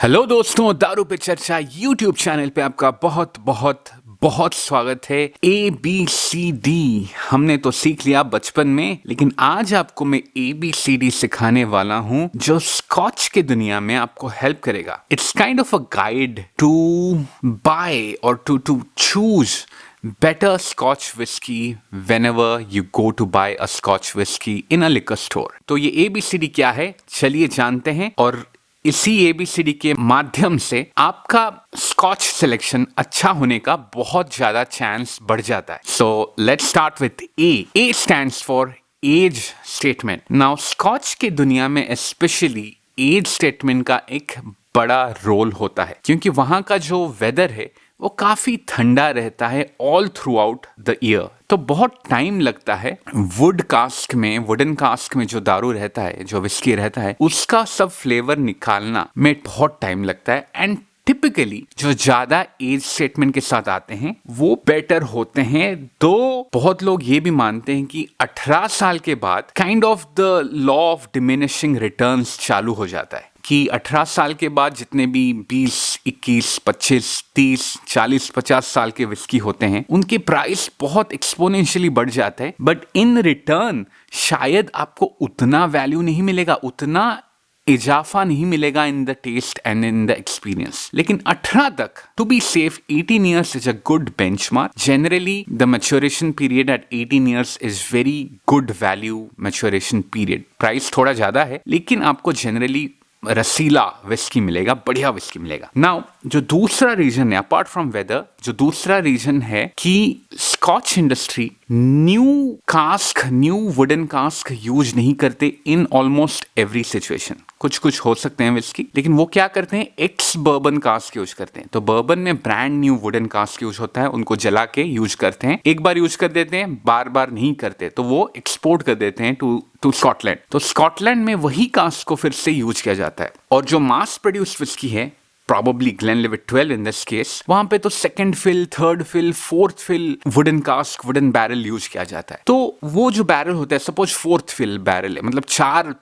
Hello दोस्तों, दारू पे चर्चा यूट्यूब चैनल पे आपका बहुत बहुत बहुत स्वागत है। ABCD हमने तो सीख लिया बचपन में, लेकिन आज आपको मैं ABCD सिखाने वाला हूं जो स्कॉच की दुनिया में आपको हेल्प करेगा। It's kind of a guide to buy or to choose better Scotch whiskey whenever you go to buy a Scotch whiskey in a liquor store। तो ये ABCD क्या है, चलिए जानते हैं। और इसी ABCD के माध्यम से आपका स्कॉच सिलेक्शन अच्छा होने का बहुत ज्यादा चांस बढ़ जाता है। So let's start with A stands for age statement. Now scotch की दुनिया में स्पेशली एज स्टेटमेंट का एक बड़ा रोल होता है, क्योंकि वहां का जो वेदर है वो काफी ठंडा रहता है all through out the year. तो बहुत टाइम लगता है वुडन कास्क में जो दारू रहता है, जो विस्की रहता है, उसका सब फ्लेवर निकालना में बहुत टाइम लगता है। एंड टिपिकली जो ज्यादा एज स्टेटमेंट के साथ आते हैं वो बेटर होते हैं। तो बहुत लोग ये भी मानते हैं कि 18 साल के बाद kind of the law of diminishing returns चालू हो जाता है कि 18 साल के बाद जितने भी 20, 21, 25, 30, 40, 50 साल के विस्की होते हैं उनके प्राइस बहुत एक्सपोनेंशियली बढ़ जाता है। बट इन रिटर्न शायद आपको उतना वैल्यू नहीं मिलेगा, उतना इजाफा नहीं मिलेगा in the taste and in the experience. लेकिन 18 तक to be safe 18 years is a good benchmark. Generally the maturation period at 18 years is very good value maturation period. Price थोड़ा ज्यादा है लेकिन आपको जनरली रसीला विस्की मिलेगा, बढ़िया विस्की मिलेगा। नाउ जो दूसरा रीजन है अपार्ट फ्रॉम वेदर, जो दूसरा रीजन है कि scotch industry new wooden cask use नहीं करते इन ऑलमोस्ट एवरी सिचुएशन। कुछ हो सकते हैं विस्की, लेकिन वो क्या करते हैं, एक्स बर्बन कास्क यूज करते हैं। तो बर्बन में brand new wooden cask use होता है, उनको जला के यूज करते हैं। एक बार यूज कर देते हैं, बार बार नहीं करते, तो वो एक्सपोर्ट कर देते हैं टू स्कॉटलैंड। तो स्कॉटलैंड में वही कास्क को फिर से यूज किया जाता है। और जो मास प्रोड्यूस विस्की है, probably Glenlivet 12 in this case, वहां पे तो second fill, third fill, fourth fill wooden cask, wooden barrel use किया जाता है। तो वो जो बैरल होता है, सपोज फोर्थ फिल बैरल है, मतलब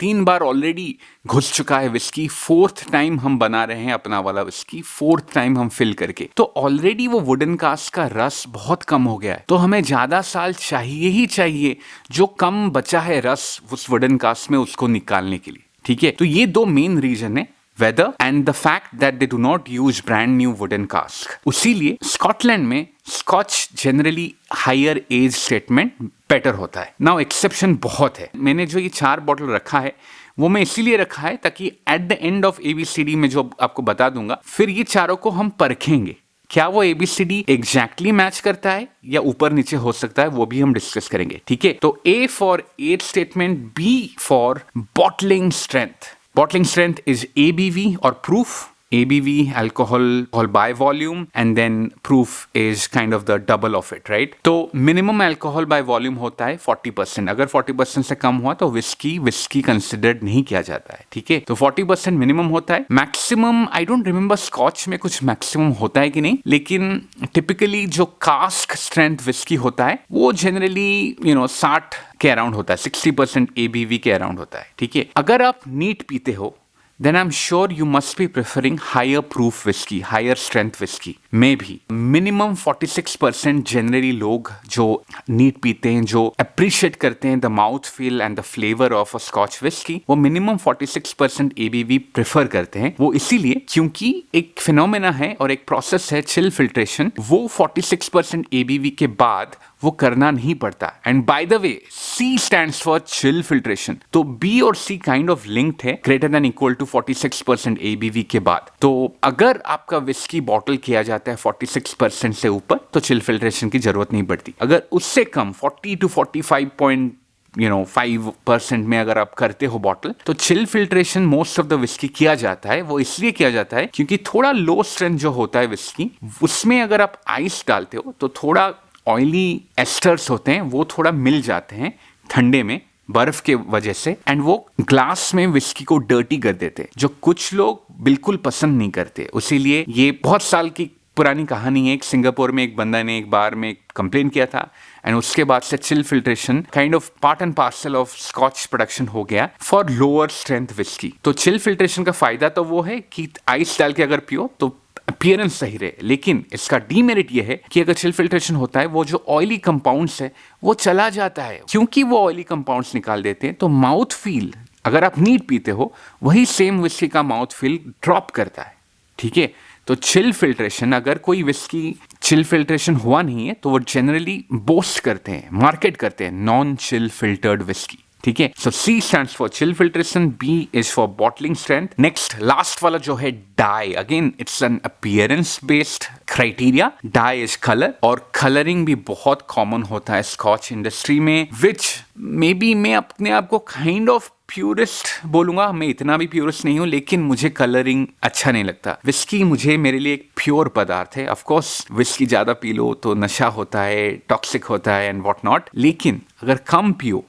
3 बार ऑलरेडी घुस चुका है विस्की, फोर्थ टाइम हम बना रहे हैं अपना वाला विस्की, फोर्थ टाइम हम फिल करके, तो ऑलरेडी वो वुडन कास्क का रस बहुत कम हो गया है। तो हमें ज्यादा साल चाहिए ही चाहिए जो कम बचा है रस उस वुडन कास्क में, उसको निकालने के लिए। ठीक है, तो ये 2 मेन रीजन है, weather and the fact that they do not use brand new wooden cask। उसीलिए स्कॉटलैंड में Scotch generally higher age statement better होता है। नाउ एक्सेप्शन बहुत है। मैंने जो ये 4 बॉटल रखा है वो मैं इसीलिए रखा है ताकि at the end of ABCD में जो आपको बता दूंगा, फिर ये चारों को हम परखेंगे क्या वो ABCD एग्जैक्टली मैच करता है या ऊपर नीचे हो सकता है, वो भी हम डिस्कस करेंगे। ठीक है, तो A for age statement, B for bottling strength. Bottling strength is ABV or proof. ABV, alcohol by volume, and then proof is kind of the double of it, right? तो minimum alcohol by volume होता है 40%। अगर 40% से कम हुआ तो whisky considered नहीं किया जाता है। ठीक है, तो 40% मिनिमम होता है। Maximum I don't remember scotch में कुछ मैक्सिमम होता है कि नहीं, लेकिन टिपिकली जो कास्क स्ट्रेंथ विस्की होता है वो जनरली 60 के अराउंड होता है, 60% ABV के अराउंड होता है। ठीक है, अगर आप नीट पीते हो then I'm sure you must be preferring higher proof whiskey, higher strength whiskey। में भी minimum 46% जनरली लोग जो नीट पीते हैं, जो अप्रिशिएट करते हैं the mouth feel and the flavour of a scotch whisky, वो मिनिमम 46% ABV प्रेफर करते हैं। वो इसीलिए क्योंकि एक फिनोमेना है और एक प्रोसेस है चिल फिल्ट्रेशन, वो 46% ABV के बाद वो करना नहीं पड़ता। And by the way C stands for chill filtration। तो B और C काइंड ऑफ लिंक्ड है, greater than equal to 46% ABV के बाद। तो अगर आपका विस्की बॉटल किया जाता है 46% से ऊपर तो चिल फिल्ट्रेशन की जरूरत नहीं पड़ती। अगर उससे कम 40 to 45.5% में अगर आप करते हो बॉटल, तो chill filtration most of the whisky किया जाता है। वो इसलिए किया जाता है क्योंकि थोड़ा लो स्ट्रेंथ जो होता है विस्की, उसमें अगर आप आइस डालते हो तो थोड़ा ऑयली एस्टर्स होते हैं, वो थोड़ा मिल जाते हैं ठंडे में बर्फ के वजह से, एंड वो ग्लास में विस्की को डर्टी कर देते हैं, जो कुछ लोग बिल्कुल पसंद नहीं करते। इसीलिए ये बहुत साल की पुरानी कहानी है। एक सिंगापुर में एक बंदा ने एक बार में कंप्लेन किया था एंड उसके बाद से chill filtration kind of part and parcel of scotch production हो गया फॉर लोअर स्ट्रेंथ विस्की। तो चिल फिल्ट्रेशन का फायदा तो वो है कि आइस डाल के अगर पियो तो अपीयरेंस सही रहे, लेकिन इसका डीमेरिट ये है कि अगर चिल फिल्ट्रेशन होता है वो जो ऑयली कंपाउंड्स है वो चला जाता है। क्योंकि वो ऑयली कंपाउंड्स निकाल देते हैं तो माउथ फील, अगर आप नीट पीते हो वही सेम विस्की का माउथ फील ड्रॉप करता है। ठीक है, तो चिल फिल्ट्रेशन, अगर कोई विस्की चिल फिल्ट्रेशन हुआ नहीं है तो वो जनरली बोस्ट करते हैं, मार्केट करते हैं नॉन चिल फिल्टर्ड विस्की। ठीक है, so C stands for chill filtration, B is for bottling strength. Next last वाला जो है dye, again it's an appearance based criteria. Dye is colour, और कलरिंग भी बहुत कॉमन होता है स्कॉच इंडस्ट्री में, विच मे बी मैं अपने आप को काइंड ऑफ प्यूरिस्ट बोलूंगा। मैं इतना भी प्यूरिस्ट नहीं हूं, लेकिन मुझे कलरिंग अच्छा नहीं लगता। विस्की मुझे मेरे लिए एक प्योर पदार्थ है। ऑफ कोर्स विस्की ज्यादा पी लो तो नशा होता है, टॉक्सिक होता है एंड व्हाट नॉट, लेकिन अगर कम पियो,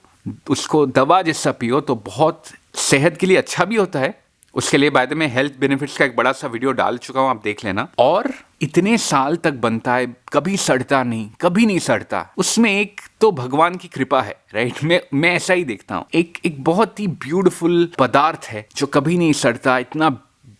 उसको दवा जैसा पियो तो बहुत सेहत के लिए अच्छा भी होता है। उसके लिए बाद में हेल्थ बेनिफिट्स का एक बड़ा सा वीडियो डाल चुका हूं, आप देख लेना। और इतने साल तक बनता है, कभी सड़ता नहीं, कभी नहीं सड़ता। उसमें एक तो भगवान की कृपा है, राइट? मैं ऐसा ही देखता हूं। एक बहुत ही ब्यूटीफुल पदार्थ है जो कभी नहीं सड़ता, इतना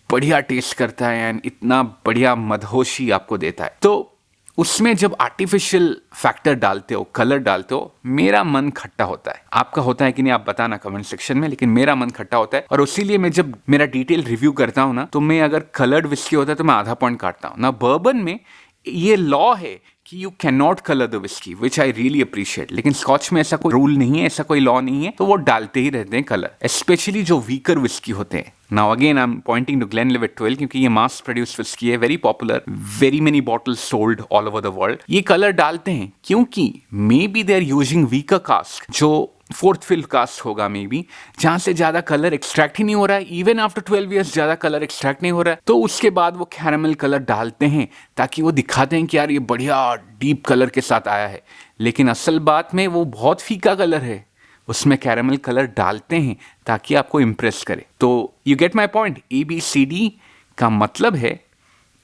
बढ़िया टेस्ट करता है एंड इतना बढ़िया मदहोशी आपको देता है। तो उसमें जब आर्टिफिशियल फैक्टर डालते हो, कलर डालते हो, मेरा मन खट्टा होता है। आपका होता है कि नहीं आप बताना कमेंट सेक्शन में, लेकिन मेरा मन खट्टा होता है। और इसीलिए मैं जब मेरा डिटेल रिव्यू करता हूं ना, तो मैं अगर कलर्ड विस्की होता है तो मैं आधा पॉइंट काटता हूं ना। बर्बन में ये लॉ है कि you can not colour the whisky, which I really appreciate, लेकिन स्कॉच में ऐसा कोई रूल नहीं है, ऐसा कोई लॉ नहीं है, तो वो डालते ही रहते हैं कलर, स्पेशली जो वीकर विस्की होते हैं। Now again I am pointing to Glenlivet 12 क्योंकि ये मास प्रोड्यूस विस्की है, very popular, very many bottles sold all over the world. ये कलर डालते हैं क्योंकि maybe they are using weaker cask, जो फोर्थ फिल कास्ट होगा may be, जहां से ज्यादा कलर एक्सट्रैक्ट ही नहीं हो रहा है। इवन आफ्टर 12 ईयर्स ज्यादा कलर एक्सट्रैक्ट नहीं हो रहा है, तो उसके बाद वो कैरामल कलर डालते हैं ताकि वो दिखाते हैं कि यार ये बढ़िया डीप कलर के साथ आया है, लेकिन असल बात में वो बहुत फीका कलर है। उसमें कैरामल कलर डालते हैं ताकि आपको इम्प्रेस करे। तो you get my point. ABCD का मतलब है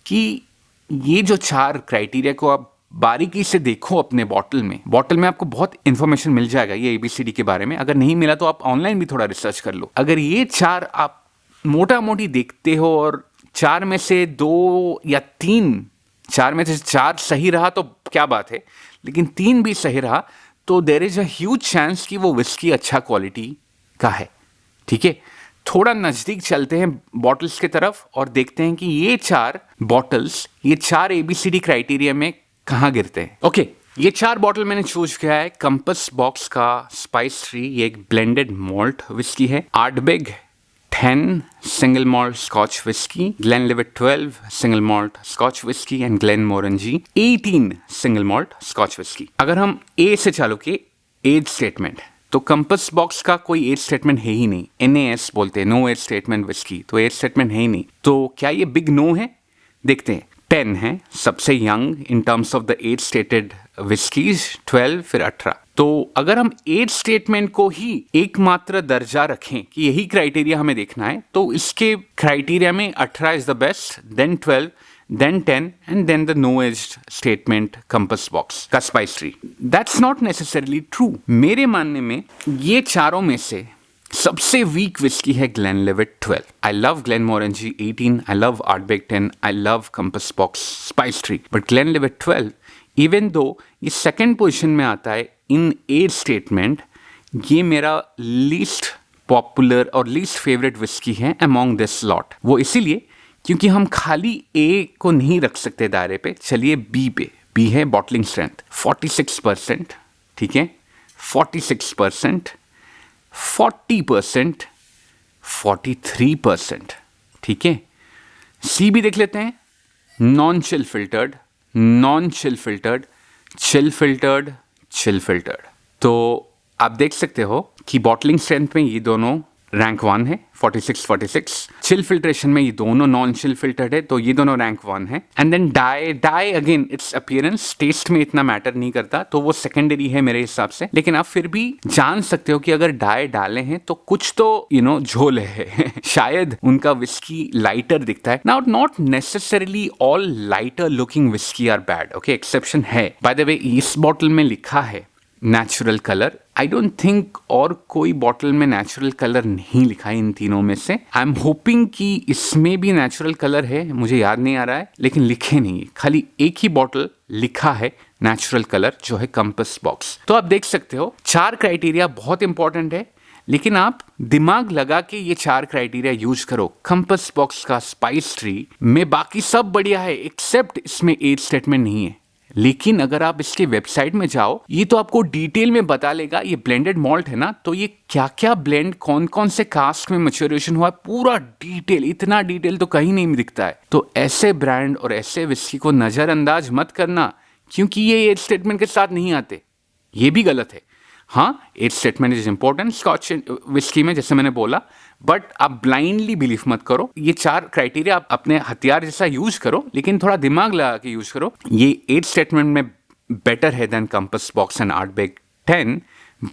कि ये जो 4 क्राइटेरिया को आप बारीकी से देखो अपने बॉटल में आपको बहुत इंफॉर्मेशन मिल जाएगा ये ABCD के बारे में। अगर नहीं मिला तो आप ऑनलाइन भी थोड़ा रिसर्च कर लो। अगर ये 4 आप मोटा मोटी देखते हो और 4 में से 2 या 3, 4 में से 4 सही रहा तो क्या बात है, लेकिन 3 भी सही रहा तो there is a huge chance कि वो विस्की अच्छा क्वालिटी का है। ठीक है, थोड़ा नजदीक चलते हैं बॉटल्स की तरफ और देखते हैं कि ये 4 बॉटल्स, ये 4 ABCD क्राइटेरिया में कहाँ गिरते हैं। ओके, ये 4 बॉटल मैंने चूज किया है। कंपस बॉक्स का स्पाइस ट्री, ये एक ब्लेंडेड मॉल्ट विस्की है। Ardbeg 10 single malt Scotch whisky, Glenlivet 12 single malt Scotch whisky and Glenmorangie 18 single malt Scotch whisky. अगर हम ए से चालू किए, एज स्टेटमेंट, तो कंपस बॉक्स का कोई एज स्टेटमेंट है ही नहीं। NAS बोलते हैं, नो एज स्टेटमेंट विस्की, तो एज स्टेटमेंट है ही नहीं। तो क्या ये बिग नो है? देखते हैं। 10 है सबसे young in terms of the age stated whiskies, 12 फिर 18। तो अगर हम एज स्टेटमेंट को ही एकमात्र दर्जा रखें कि यही क्राइटेरिया हमें देखना है, तो इसके क्राइटेरिया में 18 is the best, then 12, then 10 and then the no aged statement compass box का spice tree. That's not necessarily true. मेरे मानने में ये चारों में से सबसे वीक विस्की है Glenlivet 12. I love Glenmorangie 18, I love Ardbeg 10, I love Compass Box Spice Tree. But Glenlivet 12, even though ये सेकेंड पोजिशन में आता है इन एज स्टेटमेंट, ये मेरा लीस्ट पॉपुलर और लीस्ट फेवरेट विस्की है अमॉन्ग दिस लॉट। वो इसीलिए क्योंकि हम खाली ए को नहीं रख सकते दायरे पे। चलिए बी पे। बी है बॉटलिंग स्ट्रेंथ 46%, ठीक है, 46%, 40%, 43%, ठीक है। सी भी देख लेते हैं, non chill filtered, non chill filtered, chill filtered, chill filtered. तो आप देख सकते हो कि बॉटलिंग स्ट्रेंथ में ये दोनों रैंक 1 है 46 चिल फिल्ट्रेशन में ये दोनों नॉन चिल फिल्टर्ड है, तो ये दोनों रैंक 1 है। And then dye again it's appearance, taste में इतना मैटर नहीं करता, तो वो सेकेंडरी है मेरे हिसाब से। लेकिन आप फिर भी जान सकते हो कि अगर डाई डाले हैं तो कुछ तो झोल है शायद उनका विस्की लाइटर दिखता है। Now not necessarily all lighter looking whisky are bad, okay, exception है। बाय द वे इस बॉटल में लिखा है natural colour, I don't think और कोई बॉटल में नेचुरल कलर नहीं लिखा है इन तीनों में से। आई एम होपिंग कि इसमें भी नेचुरल कलर है, मुझे याद नहीं आ रहा है, लेकिन लिखे नहीं है, खाली एक ही बॉटल लिखा है नेचुरल कलर जो है कंपास बॉक्स। तो आप देख सकते हो 4 क्राइटेरिया बहुत इंपॉर्टेंट है, लेकिन आप दिमाग लगा के ये 4 क्राइटेरिया यूज करो। कंपास बॉक्स का स्पाइस ट्री में बाकी सब बढ़िया है एक्सेप्ट इसमें एज स्टेटमेंट नहीं है। लेकिन अगर आप इसके वेबसाइट में जाओ, ये तो आपको डिटेल में बता लेगा, ये ब्लेंडेड मॉल्ट है ना, तो ये क्या क्या ब्लेंड कौन कौन से कास्ट में मैच्योरेशन हुआ है, पूरा डिटेल, इतना डिटेल तो कहीं नहीं दिखता है। तो ऐसे ब्रांड और ऐसे विस्की को नजरअंदाज मत करना, क्योंकि ये एज स्टेटमेंट के साथ नहीं आते, ये भी गलत है। हाँ, age statement is important scotch whisky में, जैसे मैंने बोला, बट आप ब्लाइंडली बिलीव मत करो। ये 4 क्राइटेरिया आप अपने हथियार जैसा यूज करो, लेकिन थोड़ा दिमाग लगा के यूज करो। ये एज स्टेटमेंट में बेटर है than Compass Box and Ardbeg 10,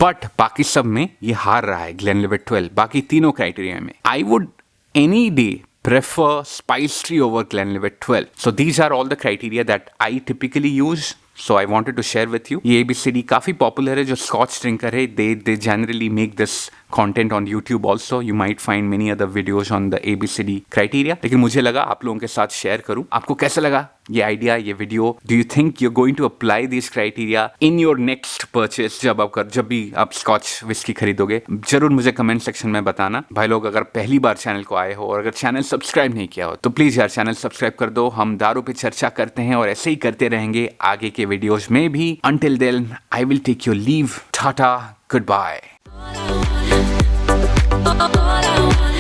but बाकी सब में ये हार रहा है ग्लेनलिवेट 12। बाकी तीनों क्राइटेरिया में I would any day prefer Spice Tree over Glenlivet 12. So these are all the criteria that I typically use. So I wanted to share with you. ये ABCD काफी popular है, जो Scotch drinker है, they generally make this content on YouTube also. You might find many other videos on the ABCD criteria. लेकिन मुझे लगा आप लोगों के साथ शेयर करूं। आपको कैसा लगा ये आइडिया, ये video? Do you think you're going to apply these criteria in your next purchase? जब भी आप स्कॉच विस्की खरीदोगे, जरूर मुझे कमेंट सेक्शन में बताना। भाई लोग, अगर पहली बार चैनल को आए हो और अगर चैनल सब्सक्राइब नहीं किया हो तो प्लीज यार चैनल सब्सक्राइब कर दो। हम दारू पे चर्चा करते हैं और ऐसे ही करते रहेंगे आगे के वीडियोस में भी। Until then, I will take your leave. Tata, goodbye. All I want